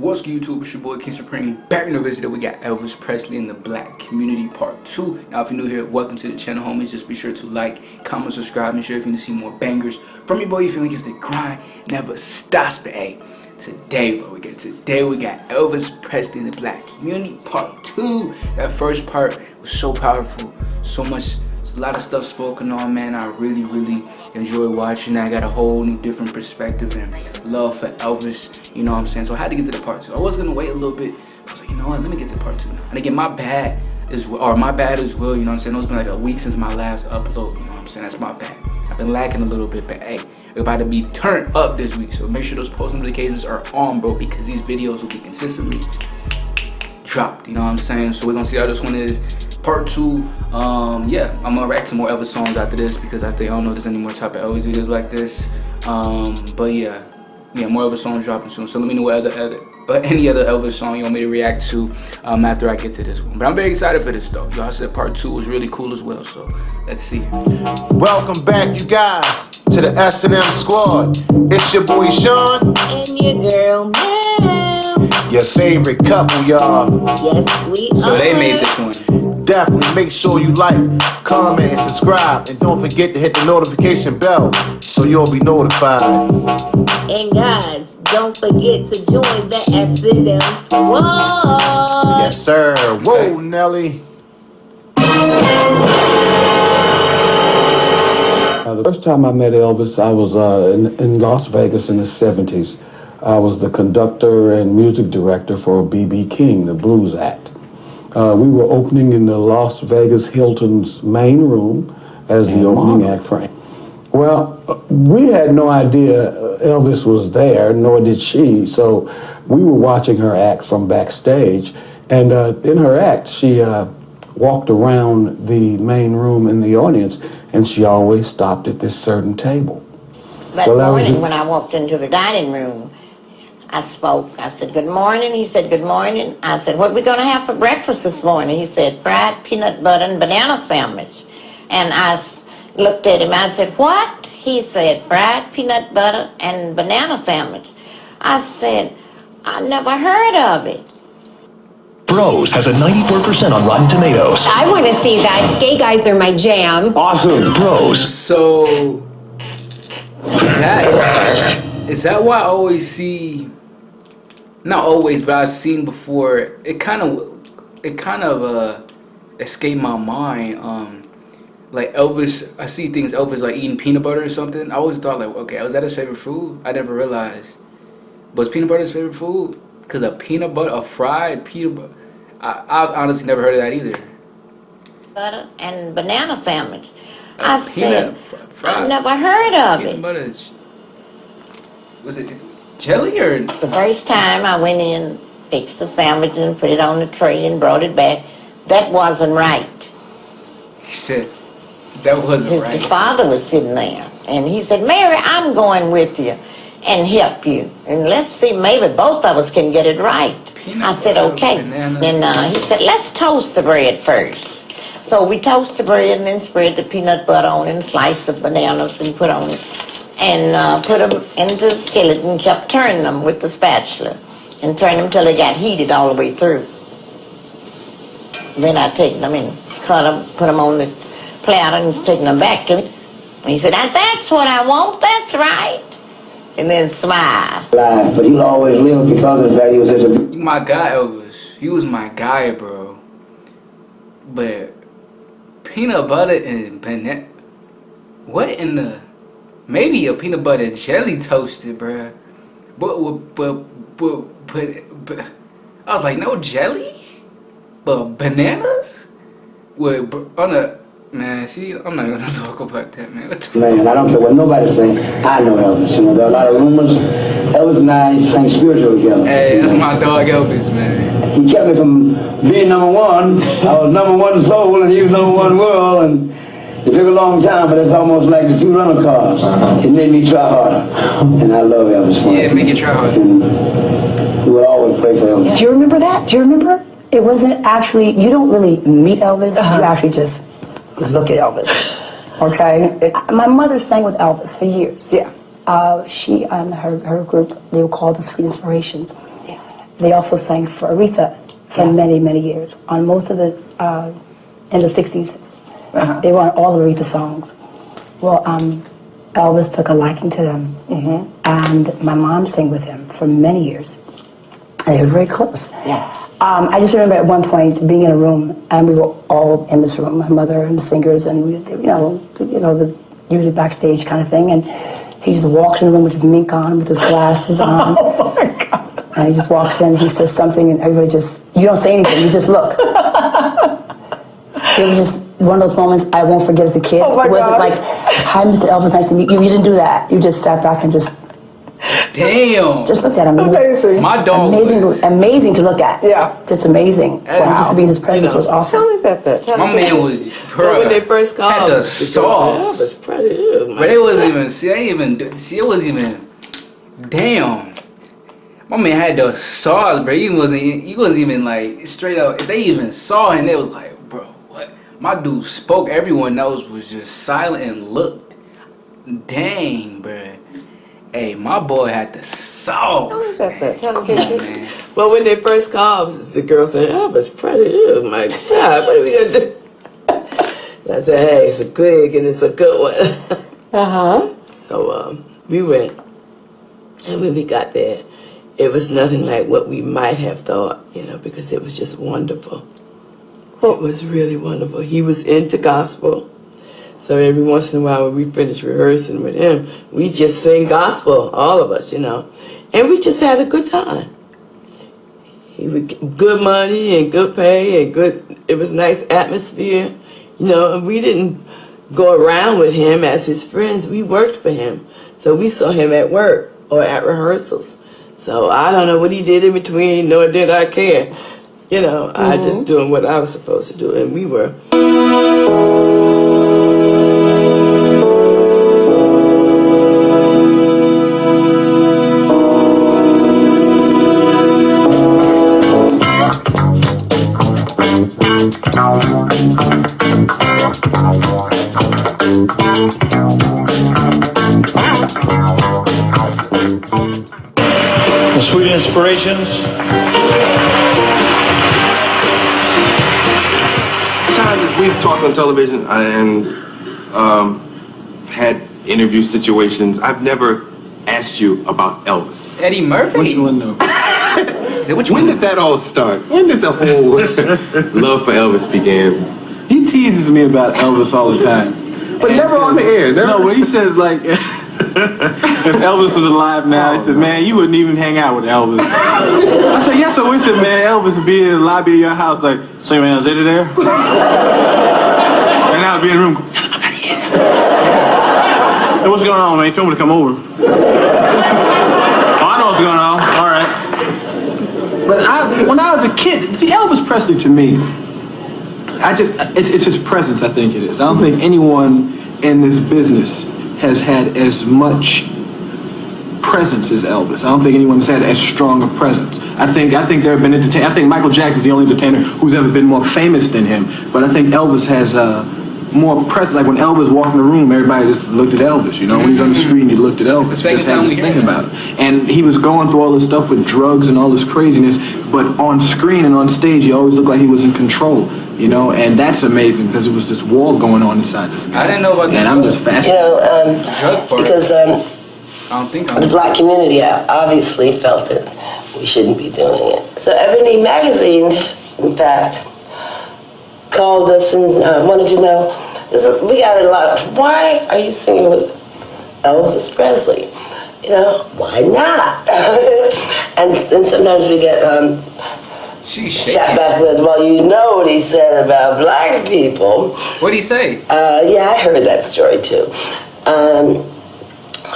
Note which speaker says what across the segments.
Speaker 1: What's good, YouTube? It's your boy KingSupreme. Back in the video, we got Elvis Presley in the Black Community Part 2. Now, if you're new here, welcome to the channel, homies. Just be sure to like, comment, subscribe, and share if you want to see more bangers from your boy. You feel like it's the grind never stops. But hey, today we got Elvis Presley in the Black Community Part 2. That first part was so powerful, so much. There's a lot of stuff spoken on, man. I really enjoy watching. I got a whole new different perspective and love for Elvis, you know what I'm saying? So I had to get to the part 2. I was gonna wait a little bit. I was like, you know what, let me get to part 2 now. And again, my bad as well, you know what I'm saying? It's been like a week since my last upload, you know what I'm saying? That's my bad. I've been lacking a little bit, but hey, we're about to be turned up this week. So make sure those post notifications are on, bro, because these videos will be consistently dropped, you know what I'm saying? So we're gonna see how this one is. Part 2, yeah, I'm gonna react to more Elvis songs after this because I don't know if there's any more type of Elvis videos like this. But yeah, more Elvis songs dropping soon. So let me know what any other Elvis song you want me to react to after I get to this one. But I'm very excited for this though. Y'all said part 2 was really cool as well. So let's see.
Speaker 2: Welcome back, you guys, to the S&M squad. It's your boy Sean
Speaker 3: and your girl Mel.
Speaker 2: Your favorite couple, y'all.
Speaker 3: Yes, we
Speaker 1: So
Speaker 3: are.
Speaker 1: they made this one.
Speaker 2: Definitely make sure you like, comment, and subscribe. And don't forget to hit the notification bell so you'll be notified.
Speaker 3: And guys, don't forget to join the S&M squad.
Speaker 2: Yes, sir. Whoa, Nelly.
Speaker 4: The first time I met Elvis, I was in Las Vegas in the 70s. I was the conductor and music director for B.B. King, the blues act. We were opening in the Las Vegas Hilton's main room as the opening act for him. Well, we had no idea Elvis was there, nor did she, so we were watching her act from backstage, and in her act, she walked around the main room in the audience, and she always stopped at this certain table.
Speaker 5: That morning when I walked into the dining room, I spoke. I said, good morning. He said, good morning. I said, what are we going to have for breakfast this morning? He said, fried peanut butter and banana sandwich. And I looked at him. I said, what? He said, fried peanut butter and banana sandwich. I said, I never heard of it.
Speaker 6: Bros has a 94% on Rotten Tomatoes.
Speaker 7: I want to see that. Gay guys are my jam.
Speaker 6: Awesome. Bros.
Speaker 1: So is that why I always see, not always, but I've seen before, it kind of escaped my mind. Like Elvis, I see things Elvis like eating peanut butter or something. I always thought like, okay, was that his favorite food? I never realized. Was peanut butter his favorite food? Because a fried peanut butter, I've honestly never heard of that either.
Speaker 5: Butter and banana sandwich. I said,
Speaker 1: fried,
Speaker 5: I never heard of
Speaker 1: peanut
Speaker 5: it.
Speaker 1: Butter. Was it jelly or?
Speaker 5: The first time I went in, fixed the sandwich and put it on the tray and brought it back, that wasn't right.
Speaker 1: He said, that wasn't right.
Speaker 5: His father was sitting there, and he said, Mary, I'm going with you and help you. And let's see, maybe both of us can get it right. I said, okay. Then he said, let's toast the bread first. So we toast the bread and then spread the peanut butter on it and slice the bananas and put on it. And put them into the skillet and kept turning them with the spatula. And turn them till they got heated all the way through. Then I take them and cut them, put them on the platter and taking them back to it. And he said, that's what I want, that's right. And then smile.
Speaker 8: But he'll always live because of the fact he was such a...
Speaker 1: My guy, Elvis. He was my guy, bro. But peanut butter and banana... What in the... Maybe a peanut butter jelly toasted, bruh. But I was like, no jelly? But bananas? On a... Man, see, I'm not gonna talk about that, man.
Speaker 8: Man, I don't care what nobody's saying. I know Elvis. You know, there are a lot of rumors. Elvis and I sang spiritual together.
Speaker 1: Hey, that's my dog Elvis, man.
Speaker 8: He kept me from being number one. I was number one soul and he was number one world. And it took a long time, but it's almost like the two rental cars. It made me try harder. And I love Elvis for it.
Speaker 1: Yeah, make it try harder.
Speaker 8: And we would always pray for Elvis.
Speaker 9: Do you remember that? Do you remember? It wasn't actually, you don't really meet Elvis. You actually just look at Elvis. Okay? My mother sang with Elvis for years. Yeah. She and her group, they were called the Sweet Inspirations. they also sang for Aretha for many, many years. On most of the, in the 60s, they were on all the Aretha songs. Well, Elvis took a liking to them, and my mom sang with him for many years. And they were very close. I just remember at one point being in a room, and we were all in this room, my mother and the singers, and we, the usually backstage kind of thing. And he just walks in the room with his mink on, with his glasses on.
Speaker 10: Oh my God.
Speaker 9: And he just walks in, he says something, and everybody just, you don't say anything, you just look. It was just one of those moments I won't forget as a kid.
Speaker 10: Oh my
Speaker 9: it wasn't
Speaker 10: God.
Speaker 9: like, hi, Mr. Elvis, nice to meet you. You didn't do that. You just sat back and just...
Speaker 1: Damn.
Speaker 9: Just looked at him. It was
Speaker 10: Amazing.
Speaker 1: My dog
Speaker 9: amazing to look at.
Speaker 10: Yeah.
Speaker 9: Just amazing.
Speaker 1: Wow.
Speaker 9: Just to be in his presence was awesome.
Speaker 11: Tell me about that. Tell
Speaker 1: My
Speaker 11: me
Speaker 1: man was
Speaker 11: when they first called,
Speaker 1: had the sauce.
Speaker 11: Elvis Presley.
Speaker 1: But it wasn't even. It wasn't even. Damn. My man had the sauce, bro. He wasn't even like straight up. If they even saw him, they was like, bro, what? My dude spoke. Everyone else was just silent and looked. Dang, bro. Hey, my boy had the sauce.
Speaker 11: Tell me about that. Tell
Speaker 1: Come
Speaker 11: me.
Speaker 1: on, man.
Speaker 11: Well, when they first called, the girl said, Elvis Presley. Oh my God, what are we gonna do? I said, hey, it's a gig and it's a good one. So we went, and when we got there, it was nothing like what we might have thought, because it was just wonderful. It was really wonderful. He was into gospel. So every once in a while when we finished rehearsing with him, we just sing gospel, all of us, and we just had a good time. He would get good money and good pay and it was nice atmosphere, and we didn't go around with him as his friends. We worked for him. So we saw him at work or at rehearsals. So I don't know what he did in between, nor did I care. I just doing what I was supposed to do, and we were.
Speaker 12: The sweet inspirations.
Speaker 13: We've talked on television and had interview situations. I've never asked you about Elvis.
Speaker 1: Eddie Murphy?
Speaker 13: Which one though?
Speaker 1: When
Speaker 13: did that all start? When did the whole love for Elvis begin?
Speaker 14: He teases me about Elvis all the time.
Speaker 13: But never on the air.
Speaker 14: No, when he says like, if Elvis was alive now, he says, man, you wouldn't even hang out with Elvis. I said, yes, I would. He said, man, Elvis would be in the lobby of your house like, say, man, is it there? And I would be in the room, hey, what's going on, man? You told me to come over. Oh, I know what's going on. All right. But when I was a kid, see, Elvis Presley to me, it's his presence, I think it is. I don't think anyone in this business has had as much presence as Elvis. I don't think anyone's had as strong a presence. I think there have been entertainers. I think Michael Jackson's the only entertainer who's ever been more famous than him. But I think Elvis has more presence. Like when Elvis walked in the room, everybody just looked at Elvis. When he was on the screen, you looked at Elvis.
Speaker 1: It's the second time we heard
Speaker 14: about it. And he was going through all this stuff with drugs and all this craziness. But on screen and on stage, he always looked like he was in control. And that's amazing because it was this war going on inside this guy.
Speaker 1: I didn't know about that.
Speaker 14: And I'm just fascinated.
Speaker 11: Because the black community obviously felt that we shouldn't be doing it. So Ebony Magazine, in fact, called us and wanted to know, we got a lot, why are you singing with Elvis Presley? Why not? and sometimes we get shot back with, well, you know what he said about black people.
Speaker 1: What'd he say?
Speaker 11: Yeah, I heard that story too.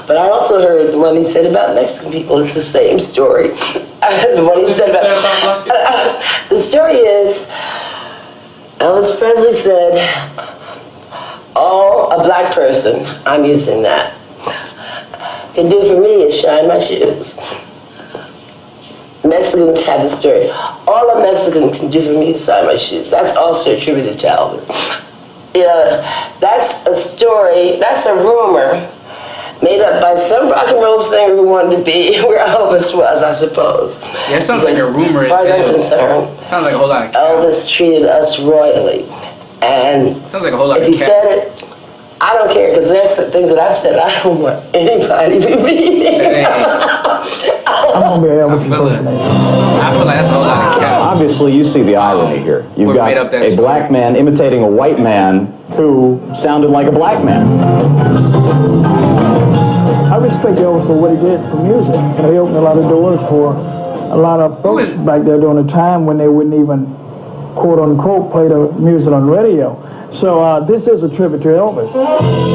Speaker 11: But I also heard the one he said about Mexican people. It's the same story. The one he said about the story is, Elvis Presley said, all a black person, I'm using that, can do for me is shine my shoes. Mexicans have the story. All a Mexican can do for me is shine my shoes. That's also attributed to Elvis. That's a story, that's a rumor made up by some rock and roll singer who wanted to be where Elvis was, I suppose.
Speaker 1: Yeah, it sounds like a rumor.
Speaker 11: As far as I'm concerned,
Speaker 1: sounds like a whole lot of
Speaker 11: Elvis treated us royally. And
Speaker 1: sounds like a whole lot
Speaker 11: if he said it, I don't care, because there's the things that I've said I don't want anybody to be.
Speaker 10: I'm going to be Elvis impersonator.
Speaker 1: I feel like that's a whole lot of cap.
Speaker 15: Obviously, you see the irony here. You've got a black man imitating a white man who sounded like a black man.
Speaker 10: I respect Elvis for what he did for music. You know, he opened a lot of doors for a lot of folks back there during a time when they wouldn't even, quote unquote, play the music on radio. So this is a tribute to Elvis.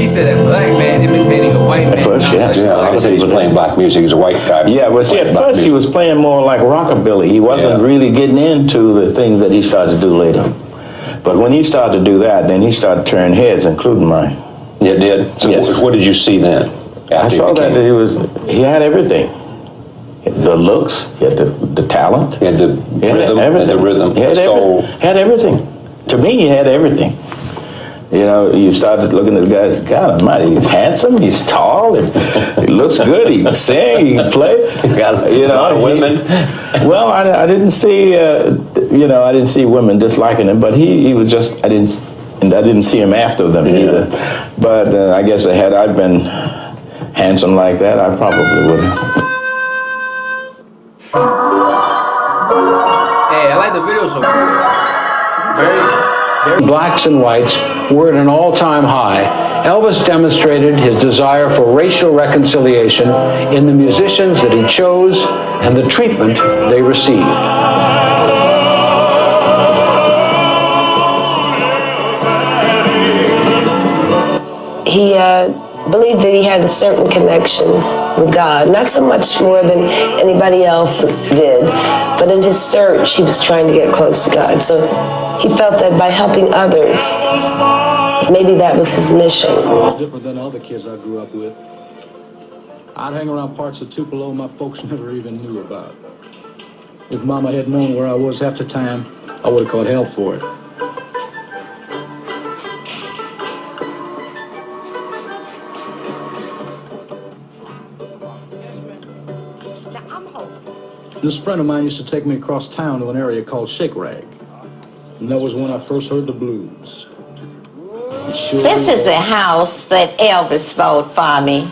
Speaker 1: He said a black man imitating a white man.
Speaker 16: At first, yes. Like I said, he was playing black music. He's a white guy.
Speaker 15: Yeah, but see, at first he was playing more like rockabilly. He wasn't really getting into the things that he started to do later. But when he started to do that, then he started turning heads, including mine.
Speaker 16: Yeah, it did? So
Speaker 15: yes.
Speaker 16: What did you see then?
Speaker 15: I saw that he had everything. The looks, he had the talent.
Speaker 16: He had the rhythm,
Speaker 15: everything.
Speaker 16: the rhythm,
Speaker 15: he had
Speaker 16: the soul.
Speaker 15: He had everything. To me, he had everything. You know, you started looking at the guys, God almighty, he's handsome, he's tall, and he looks good, he can sing, he can play. You know, a lot of women. Well, I didn't see, I didn't see women disliking him, but he was just, I didn't see him after them either. But I guess had I been handsome like that, I probably would have.
Speaker 1: Hey, I like the video so far. Very.
Speaker 17: Blacks and whites were at an all-time high. Elvis demonstrated his desire for racial reconciliation in the musicians that he chose and the treatment they received.
Speaker 11: He believed that he had a certain connection with God, not so much more than anybody else did, but in his search, he was trying to get close to God. So he felt that by helping others, maybe that was his mission.
Speaker 4: Different than other kids I grew up with. I'd hang around parts of Tupelo my folks never even knew about. If Mama had known where I was half the time, I would have caught hell for it. This friend of mine used to take me across town to an area called Shake Rag. And that was when I first heard the blues.
Speaker 5: This is the house that Elvis bought for me.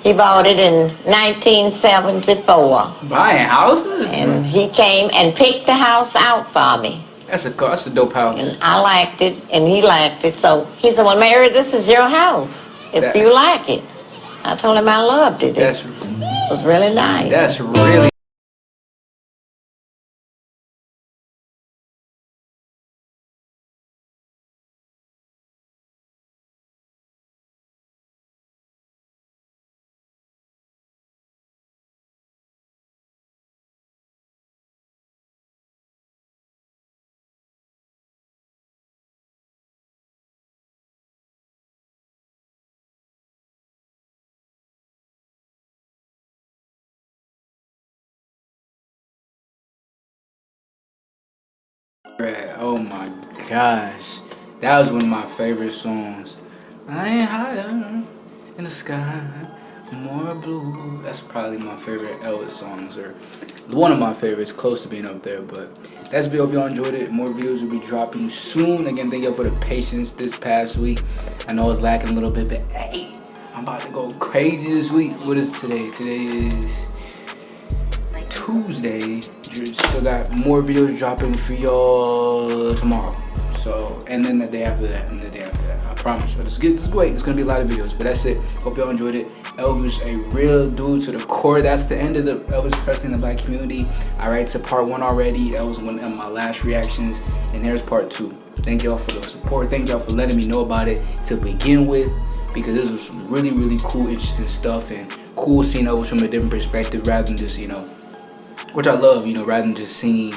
Speaker 5: He bought it in 1974.
Speaker 1: Buying houses?
Speaker 5: And he came and picked the house out for me.
Speaker 1: That's a dope house.
Speaker 5: And I liked it, and he liked it. So he said, well, Mary, this is your house, if you like it. I told him I loved it. It was really nice.
Speaker 1: That's really... Oh my gosh, that was one of my favorite songs. I ain't higher in the sky, more blue. That's probably my favorite Elvis songs, or one of my favorites, close to being up there. But that's the video. Hope y'all enjoyed it. More videos will be dropping soon. Again, thank y'all for the patience this past week. I know it's lacking a little bit, but hey, I'm about to go crazy this week. What is today? Today is Tuesday. Still got more videos dropping for y'all tomorrow. So, and then the day after that, and the day after that. I promise you. It's great. It's gonna be a lot of videos, but that's it. Hope y'all enjoyed it. Elvis, a real dude to the core. That's the end of the Elvis Presley in the black community. Alright, so part 1 already. That was one of my last reactions, and here's part 2. Thank y'all for the support. Thank y'all for letting me know about it to begin with, because this was some really, really cool, interesting stuff, and cool seeing Elvis from a different perspective rather than just, which I love, rather than just singing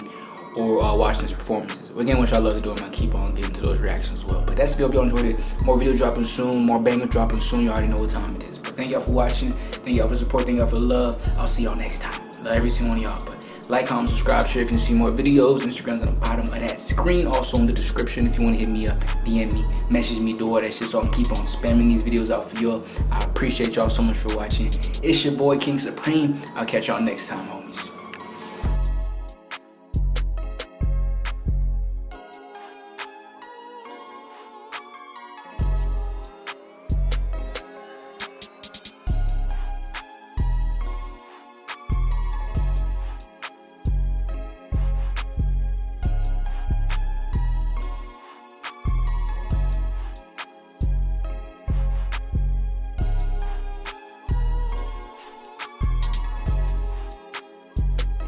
Speaker 1: or watching his performances. Again, which I love to do, I'm gonna keep on getting to those reactions as well. But that's the video. Hope y'all enjoyed it. More videos dropping soon, more bangers dropping soon. You already know what time it is. But thank y'all for watching. Thank y'all for the support. Thank y'all for the love. I'll see y'all next time. Love every single one of y'all. But Like, comment, subscribe, share if you see more videos. Instagram's on the bottom of that screen. Also in the description if you want to hit me up, DM me, message me, do all that shit so I can keep on spamming these videos out for y'all. I appreciate y'all so much for watching. It's your boy King Supreme. I'll catch y'all next time, homies.